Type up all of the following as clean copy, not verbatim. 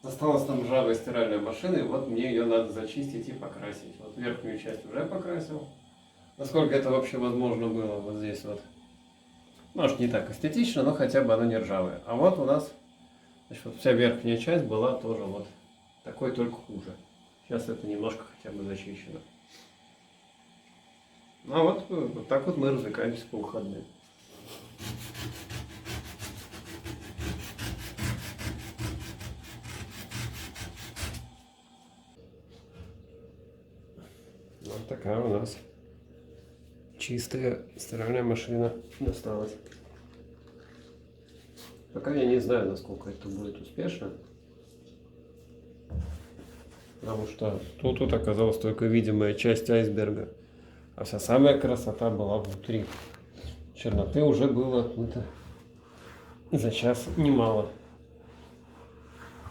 Осталась там ржавая стиральная машина, и вот мне ее надо зачистить и покрасить. Вот верхнюю часть уже покрасил. Насколько это вообще возможно было вот здесь вот. Может, не так эстетично, но хотя бы она не ржавая. А вот у нас, значит, вот вся верхняя часть была тоже вот такой, только хуже. Сейчас это немножко хотя бы зачищено. Ну а вот так вот мы развлекаемся по выходным. Вот такая у нас чистая стиральная машина досталась. Пока я не знаю, насколько это будет успешно. Потому что тут оказалась только видимая часть айсберга. А вся самая красота была внутри. Черноты уже было отмыто за час немало.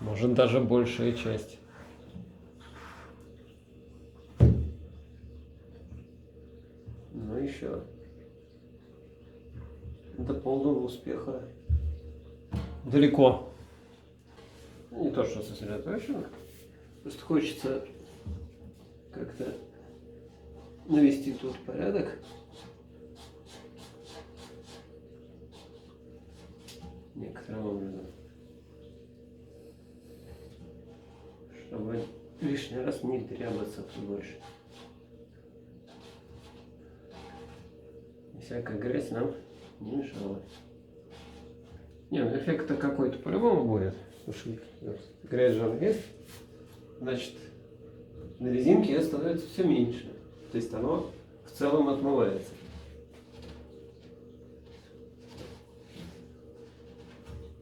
Может, даже большая часть. Ну еще до полного успеха далеко. Не то, что сосредоточено. Просто хочется как-то навести тут порядок. Некоторым образом. Чтобы лишний раз не дрябаться тут больше. И всякая грязь нам не мешала. Не, ну эффект-то какой-то по-любому будет. Потому что грязь же она есть. Значит, на резинке ее становится все меньше. То есть оно в целом отмывается.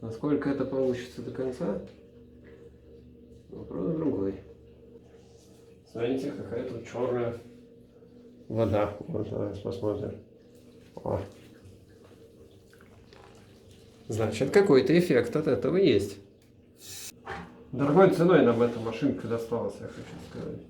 Насколько это получится до конца, вопрос другой. Смотрите, какая тут черная вода. Вот, давайте посмотрим. О. Значит, какой-то эффект от этого есть. Дорогой ценой нам эта машинка досталась, я хочу сказать.